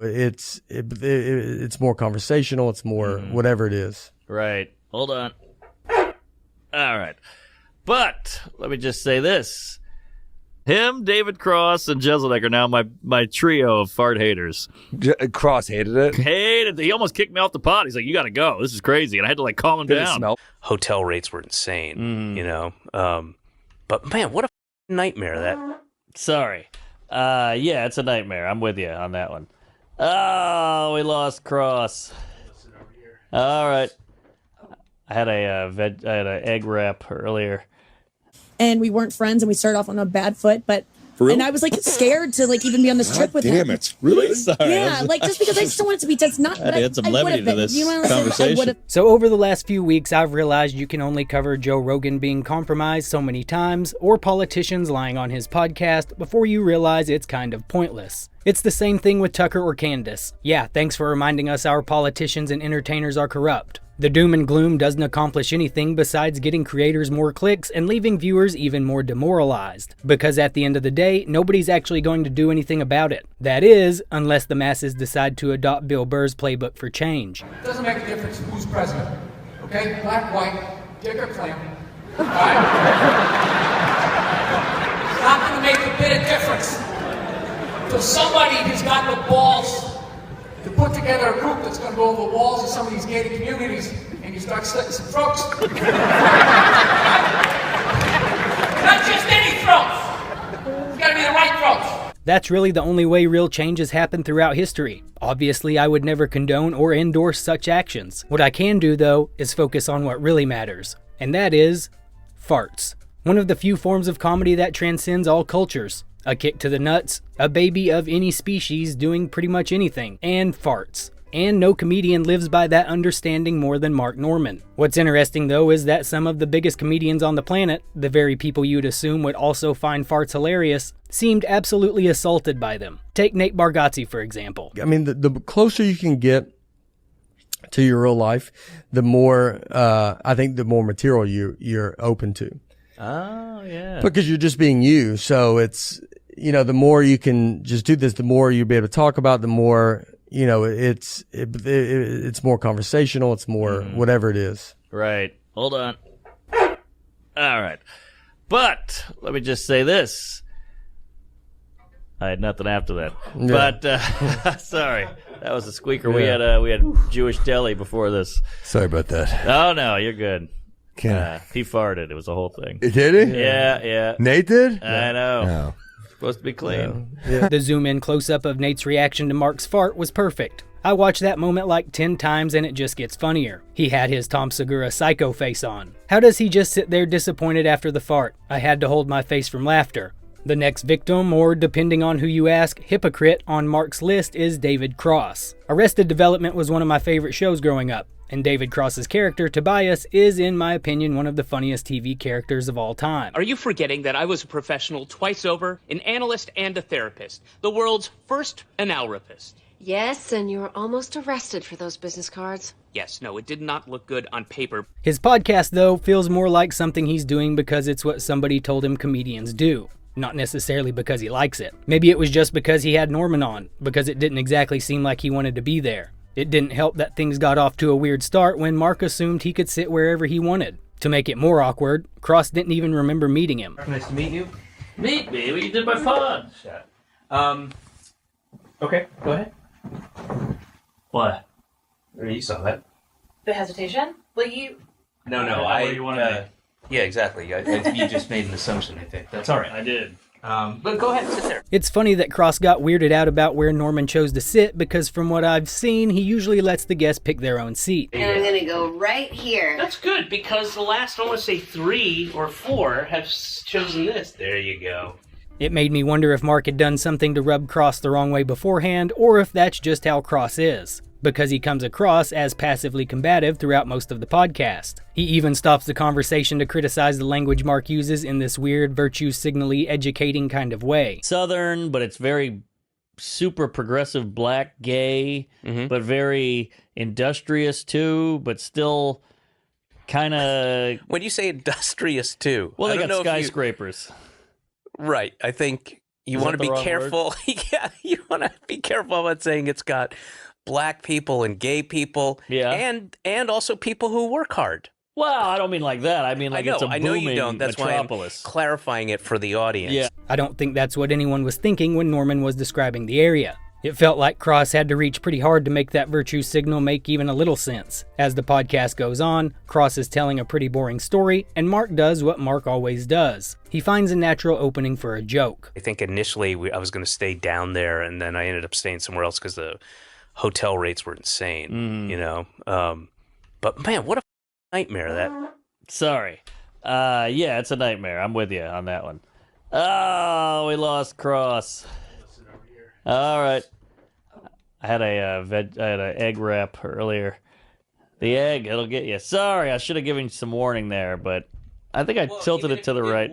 It's more conversational. It's more whatever it is. Right. Hold on. All right. But let me just say this. Him, David Cross, and Jeselnik are now my trio of fart haters. Cross hated it. Hated it. He almost kicked me off the pod. He's like, you got to go. This is crazy. And I had to calm him down. Hotel rates were insane, you know. But, man, what a nightmare that. Sorry. Yeah, it's a nightmare. I'm with you on that one. Oh, we lost Cross. All right. I had an egg wrap earlier. And we weren't friends, and we started off on a bad foot, and I was scared to even be on this trip with him. Damn it! Really? Sorry. Yeah, just because I just don't want it to be. That's not. I had some levity to this conversation. So over the last few weeks, I've realized you can only cover Joe Rogan being compromised so many times, or politicians lying on his podcast, before you realize it's kind of pointless. It's the same thing with Tucker or Candace. Yeah, thanks for reminding us our politicians and entertainers are corrupt. The doom and gloom doesn't accomplish anything besides getting creators more clicks and leaving viewers even more demoralized. Because at the end of the day, nobody's actually going to do anything about it. That is, unless the masses decide to adopt Bill Burr's playbook for change. It doesn't make a difference who's president. Okay? Black, white, dick or clam. Alright? It's not going to make a bit of difference. So somebody who's got the balls to put together a group that's going to go over the walls of some of these gated communities and you start slitting some throats. Not just any throats. It's got to be the right throats. That's really the only way real change has happened throughout history. Obviously, I would never condone or endorse such actions. What I can do, though, is focus on what really matters. And that is farts. One of the few forms of comedy that transcends all cultures. A kick to the nuts, a baby of any species doing pretty much anything, and farts. And no comedian lives by that understanding more than Mark Norman. What's interesting though is that some of the biggest comedians on the planet, the very people you'd assume would also find farts hilarious, seemed absolutely assaulted by them. Take Nate Bargatze for example. I mean, the closer you can get to your real life, the more, I think the more material you're open to. Oh, yeah. Because you're just being you. So it's, the more you can just do this, the more you'll be able to talk about, the more, it's more conversational. It's more whatever it is. Right. Hold on. All right. But let me just say this. I had nothing after that. Yeah. But, sorry. That was a squeaker. Yeah. We had Jewish deli before this. Sorry about that. Oh, no, you're good. He farted. It was a whole thing. Did he? Yeah. Nate did? I know. No. Supposed to be clean. Yeah. The zoom-in close-up of Nate's reaction to Mark's fart was perfect. I watched that moment like 10 times and it just gets funnier. He had his Tom Segura psycho face on. How does he just sit there disappointed after the fart? I had to hold my face from laughter. The next victim, or depending on who you ask, hypocrite on Mark's list is David Cross. Arrested Development was one of my favorite shows growing up, and David Cross's character, Tobias, is, in my opinion, one of the funniest TV characters of all time. Are you forgetting that I was a professional twice over, an analyst and a therapist, the world's first analrapist? Yes, and you were almost arrested for those business cards. Yes, no, it did not look good on paper. His podcast, though, feels more like something he's doing because it's what somebody told him comedians do. Not necessarily because he likes it. Maybe it was just because he had Norman on, because it didn't exactly seem like he wanted to be there. It didn't help that things got off to a weird start when Mark assumed he could sit wherever he wanted. To make it more awkward, Cross didn't even remember meeting him. Nice to meet you. Meet me? What you did by phone? Okay, go ahead. What? You saw that. The hesitation? Well, you... No, you wanted yeah, exactly. You just made an assumption, I think. That's all right. I did. But go ahead and sit there. It's funny that Cross got weirded out about where Norman chose to sit because from what I've seen, he usually lets the guests pick their own seat. And I'm gonna go right here. That's good, because the last, I want to say 3 or 4 have chosen this. There you go. It made me wonder if Mark had done something to rub Cross the wrong way beforehand, or if that's just how Cross is, because he comes across as passively combative throughout most of the podcast. He even stops the conversation to criticize the language Mark uses in this weird, virtue-signally educating kind of way. Southern, but it's very super progressive black gay, but very industrious too, but still kind of... When you say industrious too... Well, they got skyscrapers. Right. I think, You Is want to that the be wrong careful. Yeah, you want to be careful about saying it's got black people and gay people, and also people who work hard. Well, I don't mean like that. I mean like it's a I know you don't. booming That's metropolis. why I'm clarifying it for the audience. Yeah. I don't think that's what anyone was thinking when Norman was describing the area. It felt like Cross had to reach pretty hard to make that virtue signal make even a little sense. As the podcast goes on, Cross is telling a pretty boring story, and Mark does what Mark always does. He finds a natural opening for a joke. I think initially I was going to stay down there, and then I ended up staying somewhere else because the hotel rates were insane, you know. But man, what a nightmare that. Sorry. Yeah, it's a nightmare. I'm with you on that one. Oh, we lost Cross. All right. I had an egg wrap earlier. The egg, it'll get you. Sorry, I should have given you some warning there, but I think I tilted it to the right.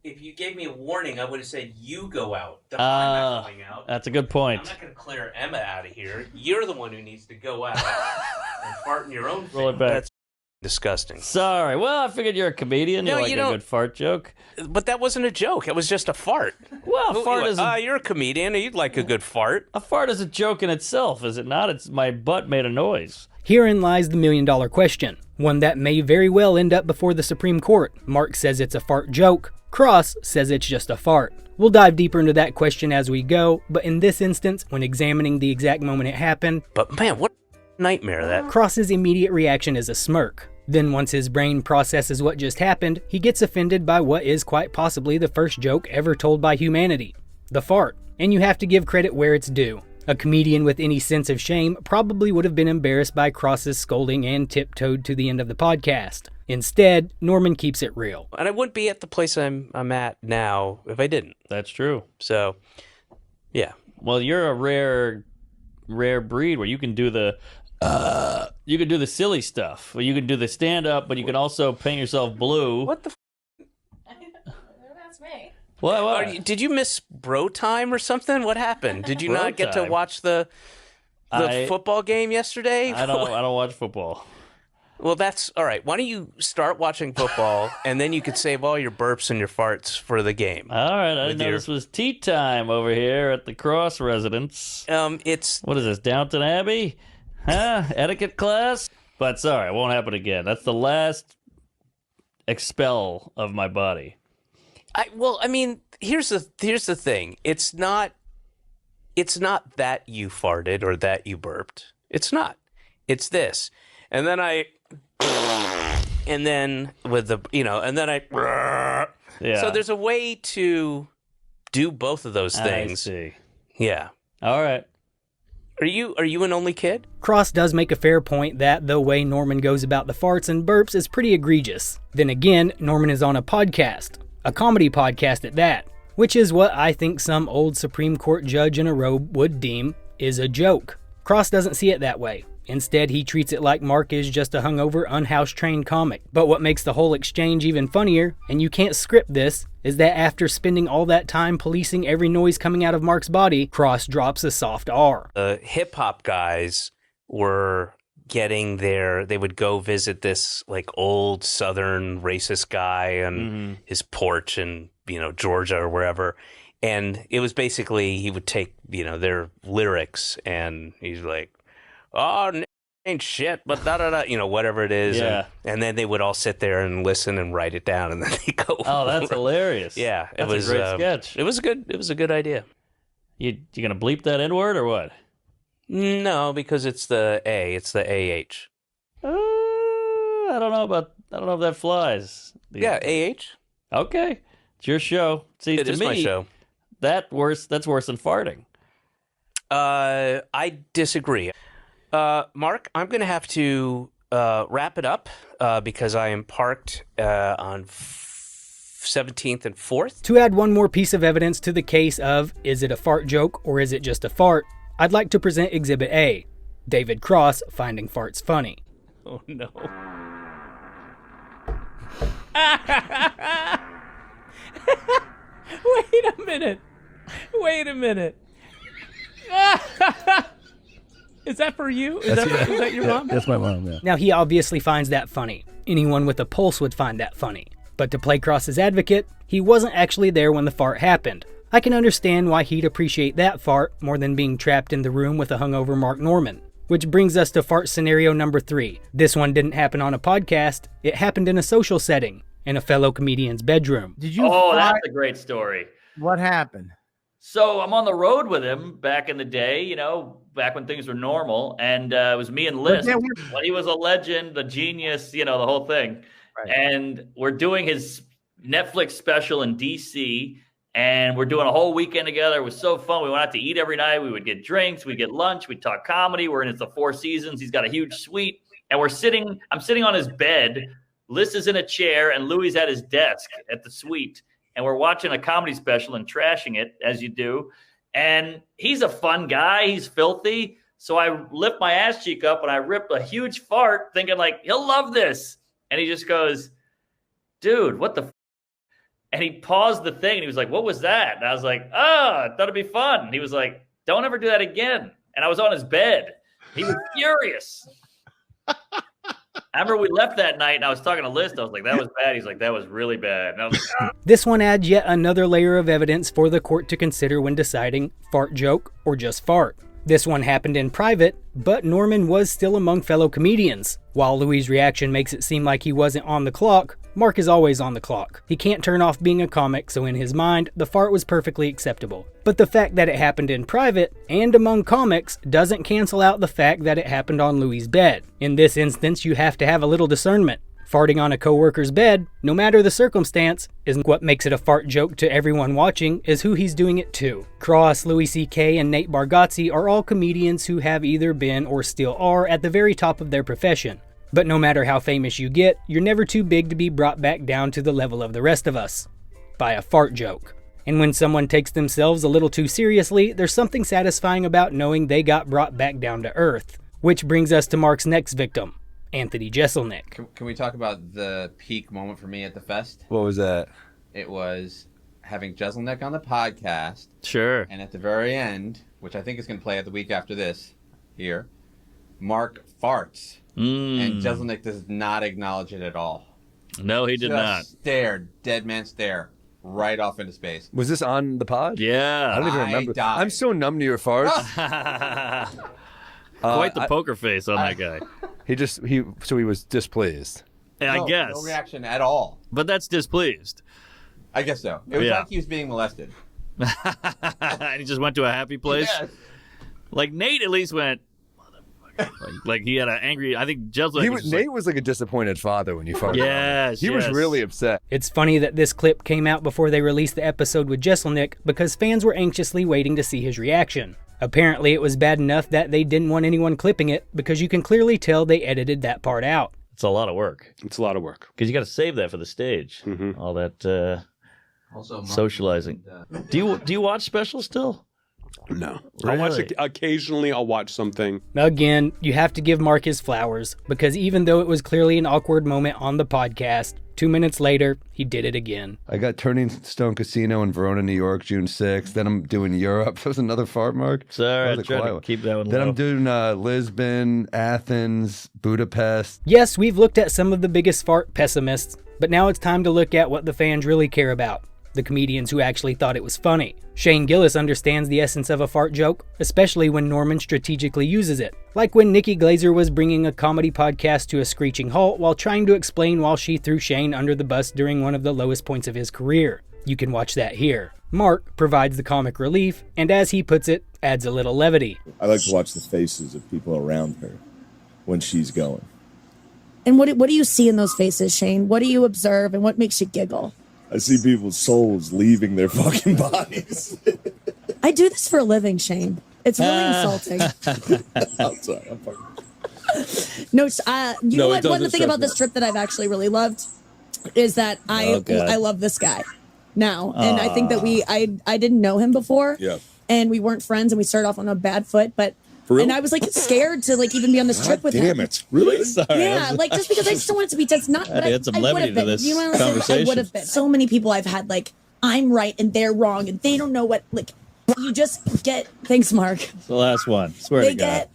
If you gave me a warning, I would have said you go out. I'm not going out. That's a good point. I'm not going to clear Emma out of here. You're the one who needs to go out and fart in your own Roll it back. That's disgusting. Sorry. Well, I figured you're a comedian. No, you like you a don't. good fart joke. But that wasn't a joke. It was just a fart. Well, a fart is you're a comedian. You'd like a good fart. a fart is a joke in itself, is it not? It's my butt made a noise. Herein lies the million-dollar question, one that may very well end up before the Supreme Court. Mark says it's a fart joke. Cross says it's just a fart. We'll dive deeper into that question as we go, but in this instance, when examining the exact moment it happened, But man, what a nightmare that. Cross's immediate reaction is a smirk. Then once his brain processes what just happened, he gets offended by what is quite possibly the first joke ever told by humanity, the fart. And you have to give credit where it's due. A comedian with any sense of shame probably would have been embarrassed by Cross's scolding and tiptoed to the end of the podcast. Instead, Norman keeps it real. And I wouldn't be at the place I'm at now if I didn't. That's true. So, yeah. Well, you're a rare breed where you can do the silly stuff. Where you can do the stand up, but you can also paint yourself blue. What the That's me. What? Did you miss bro time or something? What happened? Did you Bro not get to time? watch the football game yesterday? I don't watch football. Well, that's all right. Why don't you start watching football, and then you could save all your burps and your farts for the game. All right, I didn't know this was tea time over here at the Cross residence. It's What is this, Downton Abbey? Huh? Etiquette class? But sorry, it won't happen again. That's the last expel of my body. I mean, here's the thing. It's not that you farted or that you burped. It's not. It's this. And then and then with the, and then Yeah. So there's a way to do both of those things. I see. Yeah. All right. Are you an only kid? Cross does make a fair point that the way Norman goes about the farts and burps is pretty egregious. Then again, Norman is on a podcast. A comedy podcast at that, which is what I think some old Supreme Court judge in a robe would deem is a joke. Cross doesn't see it that way. Instead, he treats it like Mark is just a hungover, unhouse-trained comic. But what makes the whole exchange even funnier, and you can't script this, is that after spending all that time policing every noise coming out of Mark's body, Cross drops a soft R. The hip-hop guys were getting there. They would go visit this like old Southern racist guy on his porch in, Georgia or wherever. And it was basically, he would take, their lyrics and he's like, oh, ain't shit, but da-da-da, whatever it is. Yeah. And then they would all sit there and listen and write it down and then they go. Oh, that's hilarious. Yeah. That's a great sketch. It was a good idea. You gonna bleep that N-word or what? No, because it's the A. It's the AH. I don't know if that flies. Yeah, AH. Okay. It's your show. See, It to is me, my show. That's worse than farting. I disagree. Mark, I'm going to have to wrap it up because I am parked on 17th and 4th. To add one more piece of evidence to the case of, is it a fart joke or is it just a fart, I'd like to present Exhibit A, David Cross finding farts funny. Oh, no. Wait a minute. Is that for you? Is that your mom? That's my mom, yeah. Now he obviously finds that funny. Anyone with a pulse would find that funny. But to play Cross's advocate, he wasn't actually there when the fart happened. I can understand why he'd appreciate that fart more than being trapped in the room with a hungover Mark Norman. Which brings us to fart scenario number 3. This one didn't happen on a podcast, it happened in a social setting, in a fellow comedian's bedroom. Did you that's a great story. What happened? So I'm on the road with him back in the day, back when things were normal. And it was me and Liz. When he was a legend, a genius, the whole thing. Right. And we're doing his Netflix special in D.C., and we're doing a whole weekend together. It was so fun. We went out to eat every night. We would get drinks. We'd get lunch. We'd talk comedy. We're in the Four Seasons. He's got a huge suite. And I'm sitting on his bed. Liz is in a chair, and Louis is at his desk at the suite. And we're watching a comedy special and trashing it, as you do. And he's a fun guy. He's filthy. So I lift my ass cheek up, and I rip a huge fart, thinking, he'll love this. And he just goes, dude, what the f-? And he paused the thing, and he was like, what was that? And I was like, I thought it'd be fun. And he was like, don't ever do that again. And I was on his bed. He was furious. I remember we left that night, and I was talking to Liz. I was like, that was bad. He's like, that was really bad. And I was like, This one adds yet another layer of evidence for the court to consider when deciding fart joke or just fart. This one happened in private, but Norman was still among fellow comedians. While Louis' reaction makes it seem like he wasn't on the clock, Mark is always on the clock. He can't turn off being a comic, so in his mind, the fart was perfectly acceptable. But the fact that it happened in private and among comics doesn't cancel out the fact that it happened on Louis' bed. In this instance, you have to have a little discernment. Farting on a coworker's bed, no matter the circumstance, isn't what makes it a fart joke to everyone watching, is who he's doing it to. Cross, Louis C.K., and Nate Bargatze are all comedians who have either been or still are at the very top of their profession. But no matter how famous you get, you're never too big to be brought back down to the level of the rest of us. By a fart joke. And when someone takes themselves a little too seriously, there's something satisfying about knowing they got brought back down to earth. Which brings us to Mark's next victim. Anthony Jeselnik. Can we talk about the peak moment for me at the fest? What was that? It was having Jeselnik on the podcast. Sure. And at the very end, which I think is going to play at the week after this here, Mark farts. And Jeselnik does not acknowledge it at all. No, he did not. Stared, dead man stare, right off into space. Was this on the pod? Yeah. I don't even remember. Died. I'm so numb to your farts. Quite the poker face on that guy. He was displeased. I guess. No reaction at all. But that's displeased. I guess so. It was like he was being molested. And he just went to a happy place. Yes. Like Nate at least went, like he had an angry, I think Jeselnik Nate was like a disappointed father when you farted. Yes, he was really upset. It's funny that this clip came out before they released the episode with Jeselnik because fans were anxiously waiting to see his reaction. Apparently it was bad enough that they didn't want anyone clipping it because you can clearly tell they edited that part out. It's a lot of work. It's a lot of work. Because you got to save that for the stage. Mm-hmm. All that also socializing. Do you watch specials still? No. Really? I'll watch occasionally. I'll watch something. Again, you have to give Mark his flowers because even though it was clearly an awkward moment on the podcast, 2 minutes later, he did it again. I got Turning Stone Casino in Verona, New York, June 6th. Then I'm doing Europe. That was another fart, Mark. Sorry, I tried to keep that one Then low. I'm doing Lisbon, Athens, Budapest. Yes, we've looked at some of the biggest fart pessimists, but now it's time to look at what the fans really care about. The comedians who actually thought it was funny. Shane Gillis understands the essence of a fart joke, especially when Norman strategically uses it. Like when Nikki Glaser was bringing a comedy podcast to a screeching halt while trying to explain why she threw Shane under the bus during one of the lowest points of his career. You can watch that here. Mark provides the comic relief, and as he puts it, adds a little levity. I like to watch the faces of people around her when she's going. And what do you see in those faces, Shane? What do you observe, and what makes you giggle? I see people's souls leaving their fucking bodies. I do this for a living, Shane. It's really insulting. I'm sorry. I'm fucking... You know what? One thing about this trip that I've actually really loved is that I love this guy now. And I think that I didn't know him before. Yeah. And we weren't friends and we started off on a bad foot, but and I was like scared to like even be on this trip with him. Damn it. Really? Sorry. Yeah, like just because I just don't want it to be that's not but I had some levity to this conversation. I would have been. So many people I've had like I'm right and they're wrong and they don't know what like you just get thanks, Mark. It's the last one. Swear to God.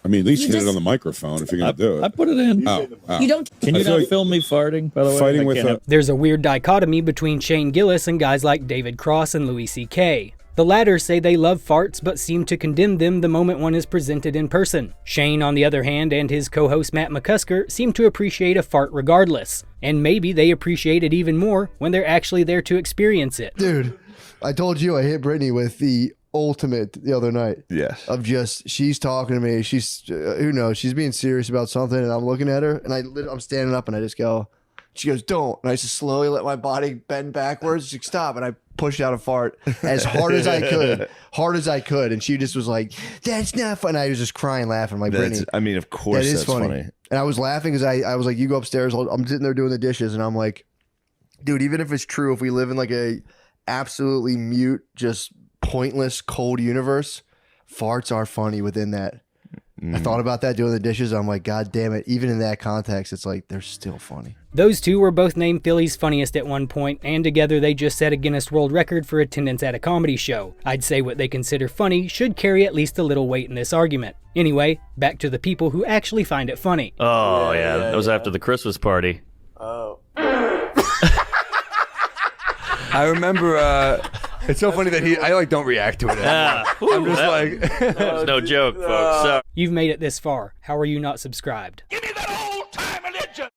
I mean, at least You hit just- it on the microphone if you're going to do it. I put it in. Oh, You don't. Can you I feel not like film me farting, by the way? fighting I with can't a- have- There's a weird dichotomy between Shane Gillis and guys like David Cross and Louis C.K. The latter say they love farts but seem to condemn them the moment one is presented in person. Shane, on the other hand, and his co-host Matt McCusker seem to appreciate a fart regardless. And maybe they appreciate it even more when they're actually there to experience it. Dude, I told you I hit Brittany with the ultimate the other night. Yes. Of just, she's talking to me. She's, who knows, she's being serious about something, and I'm looking at her, and I'm standing up, and I just go, she goes, don't. And I just slowly let my body bend backwards. She's like, stop. And I pushed out a fart as hard as I could. And she just was like, that's not fun. I was just crying, laughing. Like, Brittany, I mean, of course that is that's funny. And I was laughing because I was like, you go upstairs. I'm sitting there doing the dishes, and I'm like, dude, even if it's true, if we live in like a absolutely mute, just pointless, cold universe, farts are funny within that. I thought about that doing the dishes. I'm like, God damn it. Even in that context, it's like, they're still funny. Those two were both named Philly's funniest at one point, and together they just set a Guinness World Record for attendance at a comedy show. I'd say what they consider funny should carry at least a little weight in this argument. Anyway, back to the people who actually find it funny. Oh, yeah. That was after the Christmas party. Oh. I remember, it's so funny that I don't react to it anymore. I'm just that was no joke, folks. So. You've made it this far. How are you not subscribed?